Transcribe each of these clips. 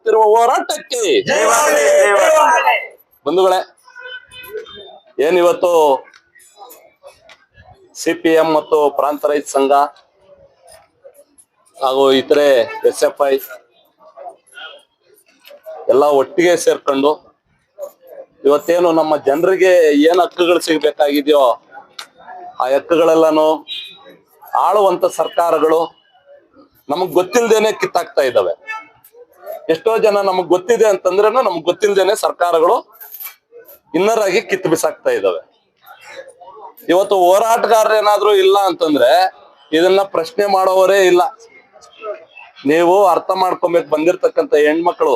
ಮಾಡುತ್ತಿರುವ ಹೋರಾಟಕ್ಕೆ ಬಂಧುಗಳೇ, ಏನಿವತ್ತು ಸಿಪಿಎಂ ಮತ್ತು ಪ್ರಾಂತ ರೈತ ಸಂಘ ಹಾಗೂ ಇತರೆ SFI ಎಲ್ಲ ಒಟ್ಟಿಗೆ ಸೇರ್ಕೊಂಡು ಇವತ್ತೇನು ನಮ್ಮ ಜನರಿಗೆ ಏನ್ ಹಕ್ಕುಗಳು ಸಿಗ್ಬೇಕಾಗಿದೆಯೋ ಆ ಹಕ್ಕುಗಳೆಲ್ಲಾನು ಆಳುವಂತ ಸರ್ಕಾರಗಳು ನಮಗ್ ಗೊತ್ತಿಲ್ದೇನೆ ಕಿತ್ತಾಕ್ತಾ ಇದ್ದಾವೆ. ಎಷ್ಟೋ ಜನ ನಮಗ್ ಗೊತ್ತಿದೆ ಅಂತಂದ್ರೇನು ನಮಗ್ ಗೊತ್ತಿಲ್ದೇನೆ ಸರ್ಕಾರಗಳು ಇನ್ನರ್ ಆಗಿ ಕಿತ್ತು ಬಿಸಾಕ್ತಾ ಇದ್ದಾವೆ. ಇವತ್ತು ಹೋರಾಟಗಾರರೇನಾದ್ರೂ ಇಲ್ಲ ಅಂತಂದ್ರೆ ಇದನ್ನ ಪ್ರಶ್ನೆ ಮಾಡೋವರೇ ಇಲ್ಲ. ನೀವು ಅರ್ಥ ಮಾಡ್ಕೊಬೇಕು, ಬಂದಿರ್ತಕ್ಕಂಥ ಹೆಣ್ಮಕ್ಳು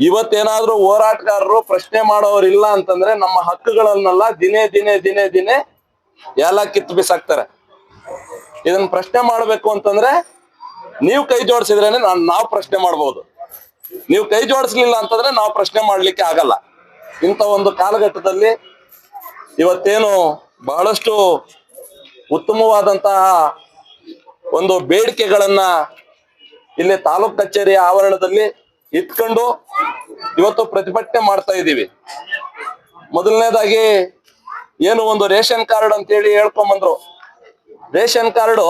ಇವತ್ತೇನಾದ್ರೂ ಹೋರಾಟಗಾರರು ಪ್ರಶ್ನೆ ಮಾಡೋರಿಲ್ಲ ಅಂತಂದ್ರೆ ನಮ್ಮ ಹಕ್ಕುಗಳನ್ನೆಲ್ಲ ದಿನೇ ದಿನೇ ದಿನೇ ದಿನೇ ಎಲ್ಲ ಕಿತ್ತು ಬಿಸಾಕ್ತಾರೆ. ಇದನ್ನ ಪ್ರಶ್ನೆ ಮಾಡ್ಬೇಕು ಅಂತಂದ್ರೆ ನೀವು ಕೈ ಜೋಡಿಸಿದ್ರೇನೆ ನಾವು ಪ್ರಶ್ನೆ ಮಾಡ್ಬೋದು. ನೀವು ಕೈ ಜೋಡಿಸ್ಲಿಲ್ಲ ಅಂತಂದ್ರೆ ನಾವು ಪ್ರಶ್ನೆ ಮಾಡ್ಲಿಕ್ಕೆ ಆಗಲ್ಲ. ಇಂಥ ಒಂದು ಕಾಲಘಟ್ಟದಲ್ಲಿ ಇವತ್ತೇನು ಬಹಳಷ್ಟು ಉತ್ತಮವಾದಂತಹ ಒಂದು ಬೇಡಿಕೆಗಳನ್ನ ಇಲ್ಲಿ ತಾಲೂಕ್ ಕಚೇರಿಯ ಆವರಣದಲ್ಲಿ ಇಟ್ಕೊಂಡು ಇವತ್ತು ಪ್ರತಿಭಟನೆ ಮಾಡ್ತಾ ಇದ್ದೀವಿ. ಮೊದಲನೇದಾಗಿ ಏನು ಒಂದು ರೇಷನ್ ಕಾರ್ಡ್ ಅಂತೇಳಿ ಹೇಳ್ಕೊಂಬಂದ್ರು. ರೇಷನ್ ಕಾರ್ಡು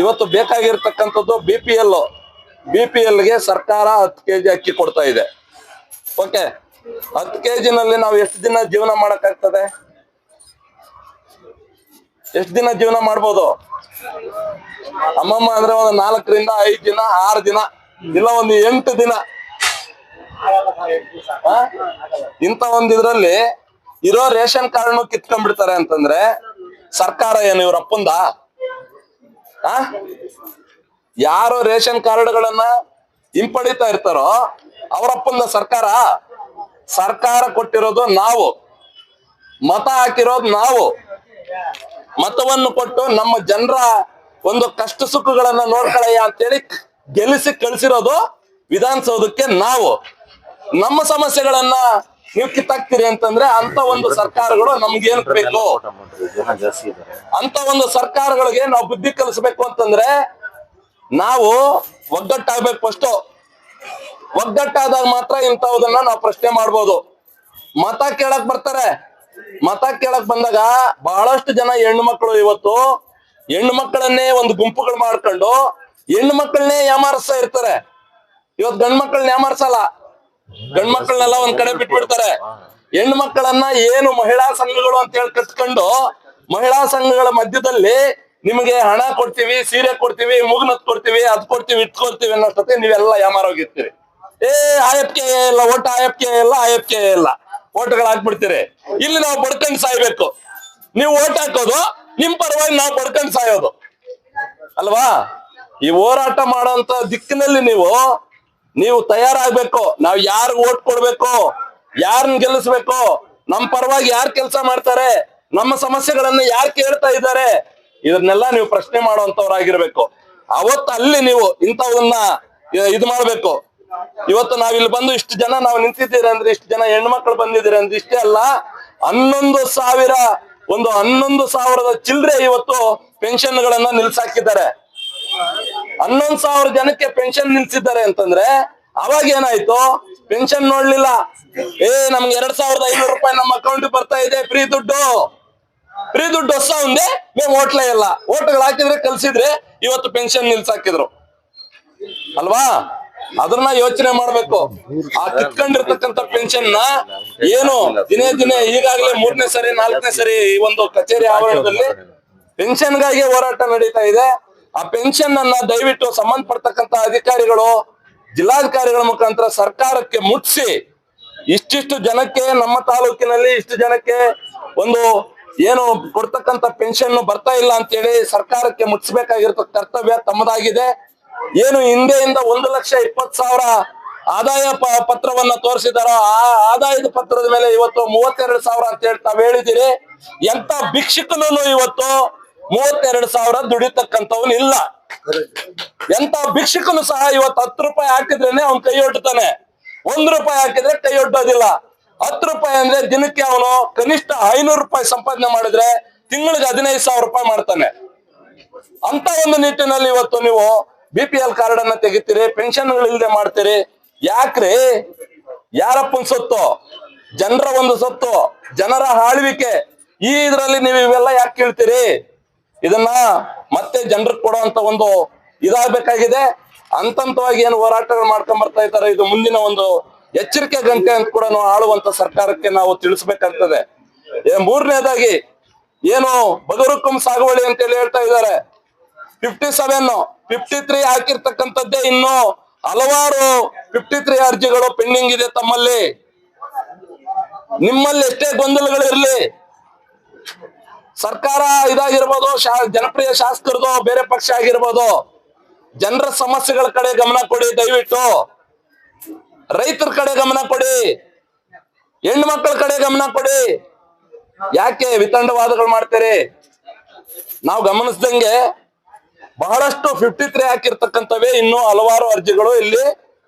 ಇವತ್ತು ಬೇಕಾಗಿರ್ತಕ್ಕಂಥದ್ದು BPL ಗೆ ಸರ್ಕಾರ 10 kg ಅಕ್ಕಿ ಕೊಡ್ತಾ ಇದೆ. ಓಕೆ, 10 kg ನಲ್ಲಿ ನಾವು ಎಷ್ಟು ದಿನ ಜೀವನ ಮಾಡಕ್ಕಾಗ್ತದೆ? ಎಷ್ಟು ದಿನ ಜೀವನ ಮಾಡ್ಬೋದು? ಅಮ್ಮಮ್ಮ ಅಂದ್ರೆ ಒಂದು 4 ರಿಂದ 5 ದಿನ, 6 ದಿನ, ಇಲ್ಲ ಒಂದು 8 ದಿನ. ಇಂಥ ಒಂದಿದ್ರಲ್ಲಿ ಇರೋ ರೇಷನ್ ಕಾರ್ಡ್ ಕಿತ್ಕೊಂಡ್ಬಿಡ್ತಾರೆ ಅಂತಂದ್ರೆ ಸರ್ಕಾರ ಏನು ಇವ್ರ ಅಪ್ಪಂದ? ಯಾರು ರೇಷನ್ ಕಾರ್ಡ್ಗಳನ್ನ ಹಿಂಪಡಿತಾ ಇರ್ತಾರೋ ಅವರಪ್ಪಂದ ಸರ್ಕಾರ ಕೊಟ್ಟಿರೋದು ನಾವು, ಮತ ಹಾಕಿರೋದು ನಾವು. ಮತವನ್ನು ಕೊಟ್ಟು ನಮ್ಮ ಜನರ ಒಂದು ಕಷ್ಟ ಸುಖಗಳನ್ನ ನೋಡ್ಕೊಳ್ಳಯ್ಯ ಅಂತೇಳಿ ಗೆಲ್ಲಿಸಿ ಕಳಿಸಿರೋದು ವಿಧಾನಸೌಧಕ್ಕೆ ನಾವು. ನಮ್ಮ ಸಮಸ್ಯೆಗಳನ್ನ ನೀವು ಕಿತ್ತಾಕ್ತೀರಿ ಅಂತಂದ್ರೆ ಅಂತ ಒಂದು ಸರ್ಕಾರಗಳು ನಮ್ಗೇನ್ ಬೇಕು? ಅಂತ ಒಂದು ಸರ್ಕಾರಗಳಿಗೆ ನಾವು ಬುದ್ಧಿ ಕಲಿಸ್ಬೇಕು ಅಂತಂದ್ರೆ ನಾವು ಒಗ್ಗಟ್ಟಾಗ್ಬೇಕು. ಫಸ್ಟ್ ಒಗ್ಗಟ್ಟಾದಾಗ ಮಾತ್ರ ಇಂಥದನ್ನ ನಾವು ಪ್ರಶ್ನೆ ಮಾಡ್ಬೋದು. ಮತ ಕೇಳಕ್ ಬರ್ತಾರೆ. ಮತ ಕೇಳಕ್ ಬಂದಾಗ ಬಹಳಷ್ಟು ಜನ ಹೆಣ್ಣು ಮಕ್ಕಳು ಇವತ್ತು ಹೆಣ್ಣು ಮಕ್ಕಳನ್ನೇ ಒಂದು ಗುಂಪುಗಳು ಮಾಡ್ಕೊಂಡು ಹೆಣ್ಣು ಮಕ್ಕಳನ್ನೇ ಯಾಮಾರಿಸ್ತಾ ಇರ್ತಾರೆ. ಇವತ್ತು ಗಂಡ್ ಮಕ್ಕಳನ್ನ ಯಾಮಾರಿಸಲ್ಲ, ಗಂಡ್ ಮಕ್ಕಳನ್ನೆಲ್ಲ ಒಂದ್ ಕಡೆ ಬಿಟ್ಬಿಡ್ತಾರೆ. ಹೆಣ್ಣು ಮಕ್ಕಳನ್ನ ಏನು ಮಹಿಳಾ ಸಂಘಗಳು ಅಂತ ಹೇಳಿ ಕಟ್ಕೊಂಡು ಮಹಿಳಾ ಸಂಘಗಳ ಮಧ್ಯದಲ್ಲಿ ನಿಮಗೆ ಹಣ ಕೊಡ್ತೀವಿ, ಸೀರೆ ಕೊಡ್ತೀವಿ, ಮುಗುನತ್ ಕೊಡ್ತೀವಿ, ಅದ್ ಕೊಡ್ತೀವಿ, ಇಟ್ ಕೊಡ್ತೀವಿ ಅನ್ನೋಷ್ಟೊತ್ತಿಗೆ ನೀವೆಲ್ಲ ಯಾಮಾರೋಗಿರ್ತೀರಿ. AFK ಇಲ್ಲ, ಓಟ್ AFK ಇಲ್ಲ, ಓಟ್ಗಳು ಹಾಕ್ಬಿಡ್ತೀರಿ. ಇಲ್ಲಿ ನಾವು ಬಡ್ಕೊಂಡ್ ಸಾಯ್ಬೇಕು. ನೀವು ಓಟ್ ಹಾಕೋದು ನಿಮ್ ಪರವಾಗಿ ನಾವು ಬಡ್ಕೊಂಡ್ ಸಾಯೋದು ಅಲ್ವಾ? ಈ ಹೋರಾಟ ಮಾಡೋಂತ ದಿಕ್ಕಿನಲ್ಲಿ ನೀವು ತಯಾರಾಗ್ಬೇಕು. ನಾವು ಯಾರು ಓಟ್ ಕೊಡ್ಬೇಕು, ಯಾರನ್ನ ಗೆಲ್ಲಿಸ್ಬೇಕು, ನಮ್ ಪರವಾಗಿ ಯಾರು ಕೆಲಸ ಮಾಡ್ತಾರೆ, ನಮ್ಮ ಸಮಸ್ಯೆಗಳನ್ನ ಯಾರು ಕೇಳ್ತಾ ಇದ್ದಾರೆ, ಇದನ್ನೆಲ್ಲ ನೀವು ಪ್ರಶ್ನೆ ಮಾಡುವಂತವ್ರಾಗಿರ್ಬೇಕು. ಅವತ್ತು ಅಲ್ಲಿ ನೀವು ಇಂಥವನ್ನ ಇದು ಮಾಡ್ಬೇಕು. ಇವತ್ತು ನಾವಿಲ್ಲಿ ಬಂದು ಇಷ್ಟು ಜನ ನಾವು ನಿಂತಿದ್ದೀರಿ ಅಂದ್ರೆ, ಇಷ್ಟು ಜನ ಹೆಣ್ಮಕ್ಳು ಬಂದಿದ್ದೀರಿ ಅಂದ್ರೆ ಇಷ್ಟೇ ಅಲ್ಲ, 11,000 ಚಿಲ್ಲರೆ ಇವತ್ತು ಪೆನ್ಷನ್ಗಳನ್ನ ನಿಲ್ಸಾಕಿದ್ದಾರೆ. 11,000 ಜನಕ್ಕೆ ಪೆನ್ಷನ್ ನಿಲ್ಸಿದ್ದಾರೆ ಅಂತಂದ್ರೆ ಅವಾಗ ಏನಾಯ್ತು? ಪೆನ್ಷನ್ ನೋಡ್ಲಿಲ್ಲ. ನಮ್ಗೆ 2,500 ರೂಪಾಯಿ ನಮ್ಮ ಅಕೌಂಟ್ ಬರ್ತಾ ಇದೆ, ಫ್ರೀ ದುಡ್ಡು ಹೊಸ ಒಂದೇ మేము ಓಟ್ಲೇ ಇಲ್ಲ. ಓಟ್ಗಳು ಹಾಕಿದ್ರೆ ಕಲ್ಸಿದ್ರೆ ಇವತ್ತು ಪೆನ್ಷನ್ ನಿಲ್ಸಾಕಿದ್ರು ಅಲ್ವಾ? ಅದನ್ನ ಯೋಚನೆ ಮಾಡ್ಬೇಕು. ಆ ಕಿತ್ಕೊಂಡಿರ್ತಕ್ಕಂಥ ಪೆನ್ಷನ್ ನ ಏನು ದಿನೇ ದಿನೇ ಈಗಾಗಲೇ 3ನೇ ಸರಿ 4ನೇ ಸರಿ ಈ ಒಂದು ಕಚೇರಿ ಆವರಣದಲ್ಲಿ ಪೆನ್ಷನ್ಗಾಗಿ ಹೋರಾಟ ನಡೀತಾ ಇದೆ. ಆ ಪೆನ್ಷನ್ ಅನ್ನ ದಯವಿಟ್ಟು ಸಂಬಂಧಪಡ್ತಕ್ಕಂಥ ಅಧಿಕಾರಿಗಳು, ಜಿಲ್ಲಾಧಿಕಾರಿಗಳ ಮುಖಾಂತರ ಸರ್ಕಾರಕ್ಕೆ ಮುಟ್ಟಿಸಿ, ಇಷ್ಟಿಷ್ಟು ಜನಕ್ಕೆ ನಮ್ಮ ತಾಲೂಕಿನಲ್ಲಿ ಇಷ್ಟು ಜನಕ್ಕೆ ಒಂದು ಏನು ಕೊಡ್ತಕ್ಕಂಥ ಪೆನ್ಷನ್ ಬರ್ತಾ ಇಲ್ಲ ಅಂತೇಳಿ ಸರ್ಕಾರಕ್ಕೆ ಮುಟ್ಟಿಸ್ಬೇಕಾಗಿರೋ ಕರ್ತವ್ಯ ತಮ್ಮದಾಗಿದೆ. ಏನು ಹಿಂದೆಯಿಂದ 1,20,000 ಆದಾಯ ಪತ್ರವನ್ನ ತೋರಿಸಿದಾರೋ ಆ ಆದಾಯದ ಪತ್ರದ ಮೇಲೆ ಇವತ್ತು 32,000 ಅಂತ ಹೇಳಿ ತಾವ್ ಹೇಳಿದಿರಿ. ಎಂತ ಭಿಕ್ಷುಕನು ಇವತ್ತು 32,000 ದುಡಿತಕ್ಕಂಥವ್ನು ಇಲ್ಲ. ಎಂತ ಭಿಕ್ಷುಕನು ಸಹ ಇವತ್ತು 10 ರೂಪಾಯಿ ಹಾಕಿದ್ರೇನೆ ಅವ್ನ್ ಕೈ ಒಡ್ತಾನೆ, 1 ರೂಪಾಯಿ ಹಾಕಿದ್ರೆ ಕೈ ಒಡ್ಡೋದಿಲ್ಲ. 10 ರೂಪಾಯಿ ಅಂದ್ರೆ ದಿನಕ್ಕೆ ಅವನು ಕನಿಷ್ಠ 500 ರೂಪಾಯಿ ಸಂಪಾದನೆ ಮಾಡಿದ್ರೆ ತಿಂಗಳಿಗೆ 15,000 ರೂಪಾಯಿ ಮಾಡ್ತಾನೆ. ಅಂತ ಒಂದು ನಿಟ್ಟಿನಲ್ಲಿ ಇವತ್ತು ನೀವು BPL ಕಾರ್ಡ್ ಅನ್ನ ತೆಗಿತೀರಿ, ಪೆನ್ಷನ್ಗಳು ಇಲ್ದೆ ಮಾಡ್ತೀರಿ. ಯಾಕ್ರಿ? ಯಾರಪ್ಪನ್ ಸೊತ್ತು? ಜನರ ಒಂದು ಸೊತ್ತು, ಜನರ ಆಳ್ವಿಕೆ. ಇದ್ರಲ್ಲಿ ನೀವು ಇವೆಲ್ಲ ಯಾಕೆ ಕೇಳ್ತೀರಿ? ಇದನ್ನ ಮತ್ತೆ ಜನರಿಗೆ ಕೊಡುವಂತ ಒಂದು ಇದಾಗಬೇಕಾಗಿದೆ. ಹಂತವಾಗಿ ಏನು ಹೋರಾಟಗಳು ಮಾಡ್ಕೊಂಡ್ ಬರ್ತಾ ಇದ್ದಾರೆ, ಇದು ಮುಂದಿನ ಒಂದು ಎಚ್ಚರಿಕೆ ಗಂಟೆ ಅಂತ ಕೂಡ ನಾವು ಆಳುವಂತ ಸರ್ಕಾರಕ್ಕೆ ನಾವು ತಿಳಿಸ್ಬೇಕಾಗ್ತದೆ. ಮೂರನೇದಾಗಿ ಏನು ಬಗರುಕುಂ ಸಾಗುವಳಿ ಅಂತ ಹೇಳಿ ಹೇಳ್ತಾ ಇದ್ದಾರೆ. 57, 53 ಹಾಕಿರ್ತಕ್ಕಂಥದ್ದೇ ಇನ್ನು ಹಲವಾರು 53 ಅರ್ಜಿಗಳು ಪೆಂಡಿಂಗ್ ಇದೆ ತಮ್ಮಲ್ಲಿ. ನಿಮ್ಮಲ್ಲಿ ಎಷ್ಟೇ ಗೊಂದಲಗಳು ಇರ್ಲಿ, ಸರ್ಕಾರ ಇದಾಗಿರ್ಬೋದು, ಜನಪ್ರಿಯ ಶಾಸಕರದು ಬೇರೆ ಪಕ್ಷ ಆಗಿರ್ಬೋದು, ಜನರ ಸಮಸ್ಯೆಗಳ ಕಡೆ ಗಮನ ಕೊಡಿ ದಯವಿಟ್ಟು. ರೈತರ ಕಡೆ ಗಮನ ಕೊಡಿ, ಹೆಣ್ಣು ಮಕ್ಕಳ ಕಡೆ ಗಮನ ಕೊಡಿ. ಯಾಕೆ ವಿತಂಡವಾದಗಳು ಮಾಡ್ತೀರಿ? ನಾವು ಗಮನಿಸ್ದಂಗೆ ಬಹಳಷ್ಟು 53 ಹಾಕಿರ್ತಕ್ಕಂಥವೇ ಇನ್ನೂ ಹಲವಾರು ಅರ್ಜಿಗಳು ಇಲ್ಲಿ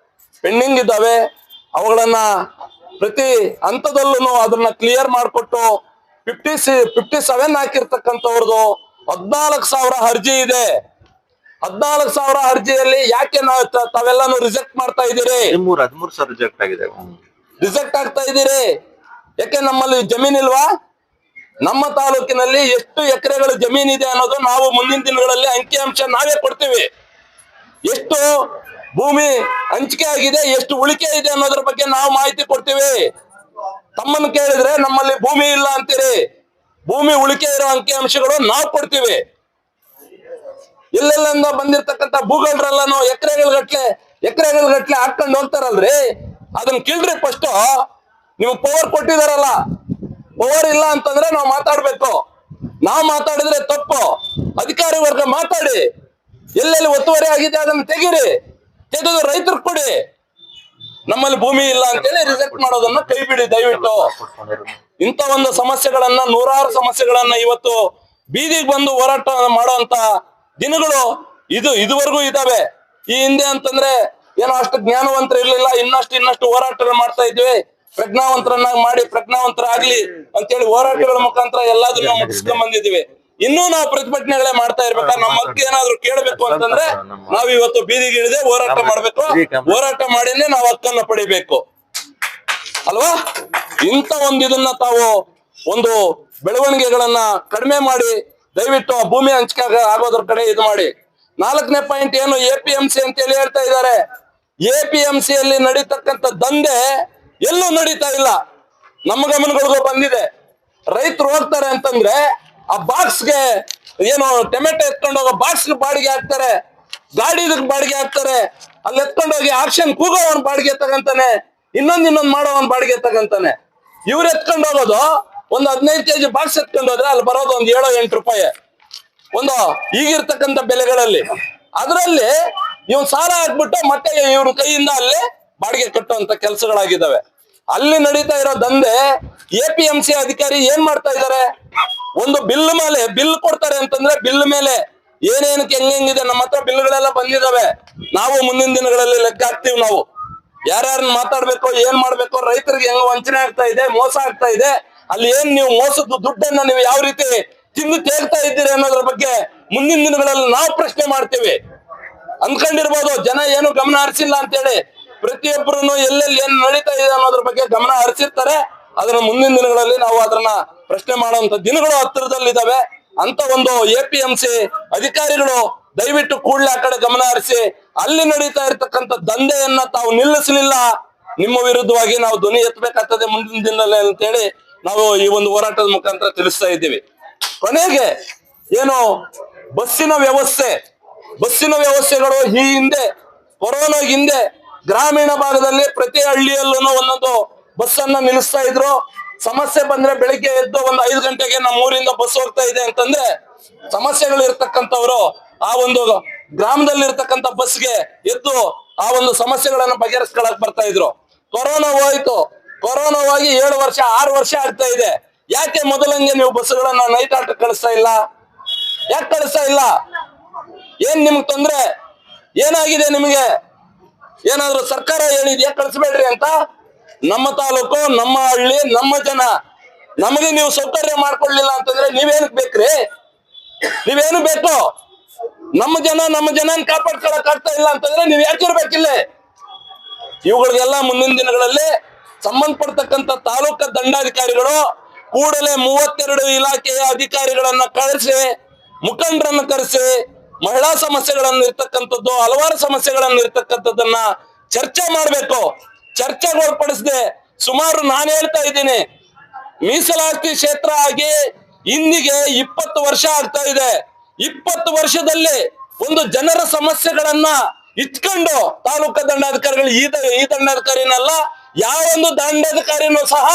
ಪೆಂಡಿಂಗ್ ಇದ್ದಾವೆ. ಅವುಗಳನ್ನ ಪ್ರತಿ ಹಂತದಲ್ಲೂ ಅದನ್ನ ಕ್ಲಿಯರ್ ಮಾಡಿಕೊಟ್ಟು 57 ಹಾಕಿರ್ತಕ್ಕಂಥವ್ರದ್ದು 14,000 ಅರ್ಜಿ ಇದೆ. 14,000 ಅರ್ಜಿಯಲ್ಲಿ ಯಾಕೆ ತಾವೆಲ್ಲಾನು ರಿಜೆಕ್ಟ್ ಮಾಡ್ತಾ ಇದ್ದೀರಿ? 13,000 ರಿಜೆಕ್ಟ್ ಆಗಿದೆ. ರಿಜೆಕ್ಟ್ ಆಗ್ತಾ ಇದ್ದೀರಿ ಯಾಕೆ? ನಮ್ಮಲ್ಲಿ ಜಮೀನ್ ಇಲ್ವಾ? ನಮ್ಮ ತಾಲೂಕಿನಲ್ಲಿ ಎಷ್ಟು ಎಕರೆಗಳು ಜಮೀನ್ ಇದೆ ಅನ್ನೋದು ನಾವು ಮುಂದಿನ ದಿನಗಳಲ್ಲಿ ಅಂಕಿಅಂಶ ನಾವೇ ಕೊಡ್ತೀವಿ. ಎಷ್ಟು ಭೂಮಿ ಹಂಚಿಕೆ ಆಗಿದೆ, ಎಷ್ಟು ಉಳಿಕೆ ಇದೆ ಅನ್ನೋದ್ರ ಬಗ್ಗೆ ನಾವು ಮಾಹಿತಿ ಕೊಡ್ತೀವಿ. ತಮ್ಮನ್ನು ಕೇಳಿದ್ರೆ ನಮ್ಮಲ್ಲಿ ಭೂಮಿ ಇಲ್ಲ ಅಂತೀರಿ. ಭೂಮಿ ಉಳಿಕೆ ಇರೋ ಅಂಕಿಅಂಶಗಳು ನಾವು ಕೊಡ್ತೀವಿ. ಎಲ್ಲೆಲ್ಲಿಂದ ಬಂದಿರ್ತಕ್ಕಂಥ ಭೂಗಳರೆಲ್ಲನೂ ಎಕರೆಗಳ ಗಟ್ಲೆ ಹಾಕೊಂಡು ಹೋಗ್ತಾರಲ್ರಿ, ಅದನ್ನ ಕೇಳ್ರಿ. ಫಸ್ಟ್ ನೀವು ಪವರ್ ಕೊಟ್ಟಿದಾರಲ್ಲ, ಪವರ್ ಇಲ್ಲ ಅಂತಂದ್ರೆ ನಾವು ಮಾತಾಡ್ಬೇಕು. ನಾವು ಮಾತಾಡಿದ್ರೆ ತಪ್ಪು. ಅಧಿಕಾರಿ ವರ್ಗ ಮಾತಾಡಿ, ಎಲ್ಲೆಲ್ಲಿ ಒತ್ತುವರಿ ಆಗಿದೆ ಅದನ್ನ ತೆಗೀರಿ, ತೆಗೆದು ರೈತರು ಕೊಡಿ. ನಮ್ಮಲ್ಲಿ ಭೂಮಿ ಇಲ್ಲ ಅಂತೇಳಿ ರಿಜೆಕ್ಟ್ ಮಾಡೋದನ್ನ ಕೈ ಬಿಡಿ ದಯವಿಟ್ಟು. ಇಂಥ ಒಂದು ಸಮಸ್ಯೆಗಳನ್ನ, ನೂರಾರು ಸಮಸ್ಯೆಗಳನ್ನ ಇವತ್ತು ಬೀದಿಗೆ ಬಂದು ಹೋರಾಟ ಮಾಡುವಂತ ದಿನಗಳು ಇದುವರೆಗೂ ಇದಾವೆ. ಈ ಹಿಂದೆ ಅಂತಂದ್ರೆ ಏನೋ ಅಷ್ಟು ಜ್ಞಾನವಂತರ ಇರ್ಲಿಲ್ಲ, ಇನ್ನಷ್ಟು ಹೋರಾಟಗಳು ಮಾಡ್ತಾ ಇದ್ವಿ. ಪ್ರಜ್ಞಾವಂತರನ್ನಾಗಿ ಮಾಡಿ ಪ್ರಜ್ಞಾವಂತರಾಗ್ಲಿ ಅಂತೇಳಿ ಹೋರಾಟಗಳ ಮುಖಾಂತರ ಎಲ್ಲದನ್ನ ಮುಗಿಸ್ಕೊಂಡ್ ಬಂದಿದ್ವಿ. ಇನ್ನೂ ನಾವು ಪ್ರತಿಭಟನೆಗಳೇ ಮಾಡ್ತಾ ಇರ್ಬೇಕಾದ್ರೆ ನಮ್ಮ ಹಕ್ಕು ಏನಾದ್ರು ಕೇಳಬೇಕು ಅಂತಂದ್ರೆ ನಾವ್ ಇವತ್ತು ಬೀದಿಗೆ ಇಳಿದೆ ಹೋರಾಟ ಮಾಡ್ಬೇಕು. ಹೋರಾಟ ಮಾಡಿನೇ ನಾವು ಹಕ್ಕನ್ನ ಪಡಿಬೇಕು ಅಲ್ವಾ? ಇಂಥ ಇದನ್ನ ತಾವು ಒಂದು ಬೆಳವಣಿಗೆಗಳನ್ನ ಕಡಿಮೆ ಮಾಡಿ ದಯವಿಟ್ಟು ಆ ಭೂಮಿ ಹಂಚಿಕೆ ಆಗೋದ್ರ ಕಡೆ ಇದು ಮಾಡಿ. 4ನೇ ಪಾಯಿಂಟ್ ಏನು APMC ಅಂತ ಹೇಳಿ ಹೇಳ್ತಾ ಇದ್ದಾರೆ. APMC ಯಲ್ಲಿ ನಡೀತಕ್ಕಂಥ ದಂಧೆ ಎಲ್ಲೂ ನಡೀತಾ ಇಲ್ಲ. ನಮ್ಮ ಗಮನಗಳಿಗೂ ಬಂದಿದೆ. ರೈತರು ಹೋಗ್ತಾರೆ ಅಂತಂದ್ರೆ ಆ ಬಾಕ್ಸ್ಗೆ ಏನು ಟೊಮೆಟೊ ಎತ್ಕೊಂಡು ಹೋಗೋ ಬಾಕ್ಸ್ ಬಾಡಿಗೆ ಹಾಕ್ತಾರೆ, ಗಾಡಿ ಬಾಡಿಗೆ ಹಾಕ್ತಾರೆ. ಅಲ್ಲಿ ಎತ್ಕೊಂಡೋಗಿ ಆಕ್ಷನ್ ಕೂಗೋವನ್ ಬಾಡಿಗೆ ತಗಂತಾನೆ, ಇನ್ನೊಂದು ಮಾಡೋವನ್ ಬಾಡಿಗೆ ತಗಂತಾನೆ. ಇವ್ರು ಎತ್ಕೊಂಡು ಹೋಗೋದು ಒಂದು 15 kg ಬಾಕ್ಸ್ ಎತ್ಕೊಂಡು ಹೋದ್ರೆ ಅಲ್ಲಿ ಬರೋದು ಒಂದು 7-8 ರೂಪಾಯಿ ಒಂದು ಈಗಿರ್ತಕ್ಕಂಥ ಬೆಲೆಗಳಲ್ಲಿ. ಅದರಲ್ಲಿ ಇವ್ನು ಸಾಲ ಹಾಕ್ಬಿಟ್ಟು ಮತ್ತೆ ಇವ್ರ ಕೈಯಿಂದ ಅಲ್ಲಿ ಬಾಡಿಗೆ ಕಟ್ಟುವಂತ ಕೆಲಸಗಳಾಗಿದ್ದಾವೆ. ಅಲ್ಲಿ ನಡೀತಾ ಇರೋ ದಂಧೆ APMC ಅಧಿಕಾರಿ ಏನ್ ಮಾಡ್ತಾ ಇದ್ದಾರೆ? ಒಂದು ಬಿಲ್ ಮೇಲೆ ಬಿಲ್ ಕೊಡ್ತಾರೆ ಅಂತಂದ್ರೆ ಬಿಲ್ ಮೇಲೆ ಏನೇನಕ್ಕೆ ಹೆಂಗಿದೆ. ನಮ್ಮ ಹತ್ರ ಬಿಲ್ಗಳೆಲ್ಲ ಬಂದಿದಾವೆ. ನಾವು ಮುಂದಿನ ದಿನಗಳಲ್ಲಿ ಲೆಕ್ಕ ಹಾಕ್ತಿವಿ. ನಾವು ಯಾರ್ಯಾರನ್ನ ಮಾತಾಡ್ಬೇಕು, ಏನ್ ಮಾಡ್ಬೇಕು, ರೈತರಿಗೆ ಹೆಂಗ ವಂಚನೆ ಆಗ್ತಾ ಇದೆ, ಮೋಸ ಆಗ್ತಾ ಇದೆ, ಅಲ್ಲಿ ಏನ್ ನೀವು ಮೋಸದ ದುಡ್ಡನ್ನ ನೀವು ಯಾವ ರೀತಿ ತಿಂದು ತೇಗ್ತಾ ಇದ್ದೀರಿ ಅನ್ನೋದ್ರ ಬಗ್ಗೆ ಮುಂದಿನ ದಿನಗಳಲ್ಲಿ ನಾವು ಪ್ರಶ್ನೆ ಮಾಡ್ತೀವಿ. ಅನ್ಕೊಂಡಿರ್ಬೋದು ಜನ ಏನು ಗಮನ ಹರಿಸಿಲ್ಲ ಅಂತೇಳಿ. ಪ್ರತಿಯೊಬ್ಬರು ಎಲ್ಲೆಲ್ಲಿ ಏನ್ ನಡೀತಾ ಇದೆ ಅನ್ನೋದ್ರ ಬಗ್ಗೆ ಗಮನ ಹರಿಸಿರ್ತಾರೆ. ಅದನ್ನ ಮುಂದಿನ ದಿನಗಳಲ್ಲಿ ನಾವು ಅದನ್ನ ಪ್ರಶ್ನೆ ಮಾಡುವಂತ ದಿನಗಳು ಹತ್ತಿರದಲ್ಲಿದ್ದಾವೆ. ಅಂತ ಒಂದು APMC ಅಧಿಕಾರಿಗಳು ದಯವಿಟ್ಟು ಕೂಡಲೇ ಆ ಕಡೆ ಗಮನ ಹರಿಸಿ ಅಲ್ಲಿ ನಡೀತಾ ಇರ್ತಕ್ಕಂಥ ದಂಧೆಯನ್ನ ತಾವು ನಿಲ್ಲಿಸಲಿಲ್ಲ, ನಿಮ್ಮ ವಿರುದ್ಧವಾಗಿ ನಾವು ಧ್ವನಿ ಎತ್ತಬೇಕಾಗ್ತದೆ ಮುಂದಿನ ದಿನದಲ್ಲಿ ಅಂತೇಳಿ ನಾವು ಈ ಒಂದು ಹೋರಾಟದ ಮುಖಾಂತರ ತಿಳಿಸ್ತಾ ಇದ್ದೀವಿ. ಕೊನೆಗೆ ಏನು ಬಸ್ಸಿನ ವ್ಯವಸ್ಥೆಗಳು ಈ ಹಿಂದೆ ಕೊರೋನಾ ಹಿಂದೆ ಗ್ರಾಮೀಣ ಭಾಗದಲ್ಲಿ ಪ್ರತಿ ಹಳ್ಳಿಯಲ್ಲೂ ಒಂದೊಂದು ಬಸ್ ಅನ್ನ ನಿಲ್ಲಿಸ್ತಾ ಇದ್ರು. ಸಮಸ್ಯೆ ಬಂದ್ರೆ ಬೆಳಿಗ್ಗೆ ಎದ್ದು ಒಂದು 5 ಗಂಟೆಗೆ ನಮ್ಮ ಊರಿಂದ ಬಸ್ ಹೋಗ್ತಾ ಇದೆ ಅಂತಂದ್ರೆ ಸಮಸ್ಯೆಗಳು ಇರ್ತಕ್ಕಂಥವ್ರು ಆ ಒಂದು ಗ್ರಾಮದಲ್ಲಿ ಇರ್ತಕ್ಕಂಥ ಬಸ್ಗೆ ಎದ್ದು ಆ ಒಂದು ಸಮಸ್ಯೆಗಳನ್ನ ಬಗೆಹರಿಸ್ಕೊಳಕ್ ಬರ್ತಾ ಇದ್ರು. ಕೊರೋನಾ ಹೋಯ್ತು. ಕೊರೋನಾ ಹೋಗಿ 7 ವರ್ಷ 6 ವರ್ಷ ಆಗ್ತಾ ಇದೆ. ಯಾಕೆ ಮೊದಲಂಗೆ ನೀವು ಬಸ್ಗಳನ್ನ ನೈಟ್ ಆಟ ಕಳಿಸ್ತಾ ಇಲ್ಲ? ಯಾಕೆ ಕಳಿಸ್ತಾ ಇಲ್ಲ? ಏನ್ ನಿಮ್ಗೆ ತೊಂದ್ರೆ ಏನಾಗಿದೆ? ನಿಮಗೆ ಏನಾದ್ರು ಸರ್ಕಾರ ಹೇಳಿದ್ಯಾ ಕಳಿಸ್ಬೇಡ್ರಿ ಅಂತ? ನಮ್ಮ ತಾಲೂಕು, ನಮ್ಮ ಹಳ್ಳಿ, ನಮ್ಮ ಜನ, ನಮಗೆ ನೀವು ಸೌಕರ್ಯ ಮಾಡ್ಕೊಡ್ಲಿಲ್ಲ ಅಂತಂದ್ರೆ ನೀವೇನಕ್ ಬೇಕ್ರಿ? ನೀವೇನು ಬೇಕು? ನಮ್ಮ ಜನನ್ ಕಾಪಾಡ್ಕೊಳಕ್ ಆಗ್ತಾ ಇಲ್ಲ ಅಂತಂದ್ರೆ ನೀವ್ ಯಾಕಿರ್ಬೇಕಿಲ್ಲ. ಇವುಗಳಿಗೆಲ್ಲ ಮುಂದಿನ ದಿನಗಳಲ್ಲಿ ಸಂಬಂಧಪಡ್ತಕ್ಕಂಥ ತಾಲೂಕಾ ದಂಡಾಧಿಕಾರಿಗಳು ಕೂಡಲೇ 32 ಇಲಾಖೆಯ ಅಧಿಕಾರಿಗಳನ್ನ ಕಳಿಸಿ, ಮುಖಂಡರನ್ನ ಕರೆಸಿ, ಮಹಿಳಾ ಸಮಸ್ಯೆಗಳನ್ನ ಇರ್ತಕ್ಕಂಥದ್ದು, ಹಲವಾರು ಸಮಸ್ಯೆಗಳನ್ನ ಇರ್ತಕ್ಕಂಥದ್ದನ್ನ ಚರ್ಚೆ ಮಾಡ್ಬೇಕು. ಚರ್ಚೆಗೊಳಪಡಿಸದೆ ಸುಮಾರು ನಾನು ಹೇಳ್ತಾ ಇದ್ದೀನಿ, ಮೀಸಲಾತಿ ಕ್ಷೇತ್ರ ಆಗಿ ಇಂದಿಗೆ 20 ವರ್ಷ ಆಗ್ತಾ ಇದೆ. 20 ವರ್ಷದಲ್ಲಿ ಒಂದು ಜನರ ಸಮಸ್ಯೆಗಳನ್ನ ಇಟ್ಕೊಂಡು ತಾಲೂಕಾ ದಂಡಾಧಿಕಾರಿಗಳು ಈ ದಂಡಾಧಿಕಾರಿನಲ್ಲ, ಯಾವೊಂದು ದಂಡಾಧಿಕಾರಿನೂ ಸಹ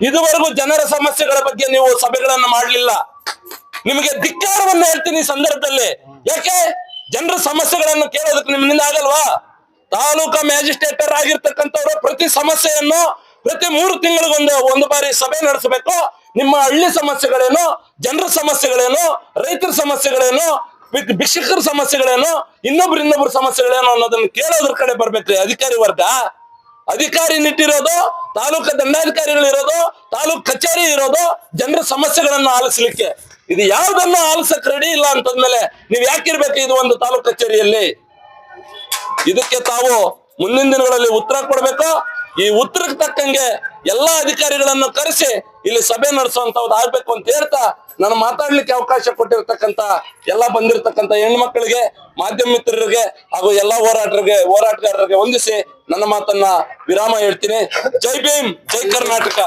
ಇದುವರೆಗೂ ಜನರ ಸಮಸ್ಯೆಗಳ ಬಗ್ಗೆ ನೀವು ಸಭೆಗಳನ್ನ ಮಾಡಲಿಲ್ಲ. ನಿಮಗೆ ಧಿಕ್ಕಾರವನ್ನು ಹೇಳ್ತೀನಿ ಈ ಸಂದರ್ಭದಲ್ಲಿ. ಯಾಕೆ ಜನರ ಸಮಸ್ಯೆಗಳನ್ನು ಕೇಳೋದಕ್ಕೆ ನಿಮ್ಮಿಂದ ಆಗಲ್ವಾ? ತಾಲೂಕಾ ಮ್ಯಾಜಿಸ್ಟ್ರೇಟರ್ ಆಗಿರ್ತಕ್ಕಂಥವ್ರು ಪ್ರತಿ ಸಮಸ್ಯೆಯನ್ನು ಪ್ರತಿ 3 ತಿಂಗಳಿಗೊಂದು ಒಂದು ಬಾರಿ ಸಭೆ ನಡೆಸಬೇಕು. ನಿಮ್ಮ ಹಳ್ಳಿ ಸಮಸ್ಯೆಗಳೇನು, ಜನರ ಸಮಸ್ಯೆಗಳೇನು, ರೈತರ ಸಮಸ್ಯೆಗಳೇನು, ಭಿಕ್ಷುಕರ ಸಮಸ್ಯೆಗಳೇನು, ಇನ್ನೊಬ್ರ ಸಮಸ್ಯೆಗಳೇನು ಅನ್ನೋದನ್ನ ಕೇಳೋದ್ರ ಕಡೆ ಬರ್ಬೇಕ್ರಿ ಅಧಿಕಾರಿ ವರ್ಗ. ಅಧಿಕಾರಿ ನಿಟ್ಟಿರೋದು, ತಾಲೂಕಾ ದಂಡಾಧಿಕಾರಿಗಳಿರೋದು, ತಾಲೂಕ್ ಕಚೇರಿ ಇರೋದು ಜನರ ಸಮಸ್ಯೆಗಳನ್ನ ಆಲಿಸ್ಲಿಕ್ಕೆ. ಇದು ಯಾವ್ದನ್ನು ಆಲಿಸಕ್ ರೆಡಿ ಇಲ್ಲ ಅಂತಂದ್ಮೇಲೆ ನೀವ್ ಯಾಕಿರ್ಬೇಕು ಇದು ಒಂದು ತಾಲೂಕ್ ಕಚೇರಿಯಲ್ಲಿ? ಇದಕ್ಕೆ ತಾವು ಮುಂದಿನ ದಿನಗಳಲ್ಲಿ ಉತ್ತರ ಕೊಡ್ಬೇಕು. ಈ ಉತ್ತರಕ್ಕೆ ತಕ್ಕಂಗೆ ಎಲ್ಲಾ ಅಧಿಕಾರಿಗಳನ್ನು ಕರೆಸಿ ಇಲ್ಲಿ ಸಭೆ ನಡೆಸುವಂತವ್ದು ಆಗ್ಬೇಕು ಅಂತ ಹೇಳ್ತಾ, ನಾನು ಮಾತಾಡ್ಲಿಕ್ಕೆ ಅವಕಾಶ ಕೊಟ್ಟಿರ್ತಕ್ಕಂತ ಎಲ್ಲ ಬಂದಿರತಕ್ಕಂತ ಹೆಣ್ಮಕ್ಳಿಗೆ, ಮಾಧ್ಯಮ ಮಿತ್ರರಿಗೆ ಹಾಗೂ ಎಲ್ಲಾ ಹೋರಾಟಗಾರರಿಗೆ ವಂದಿಸಿ ನನ್ನ ಮಾತನ್ನ ವಿರಾಮ ಹೇಳ್ತೀನಿ. ಜೈ ಭೀಮ್, ಜೈ ಕರ್ನಾಟಕ.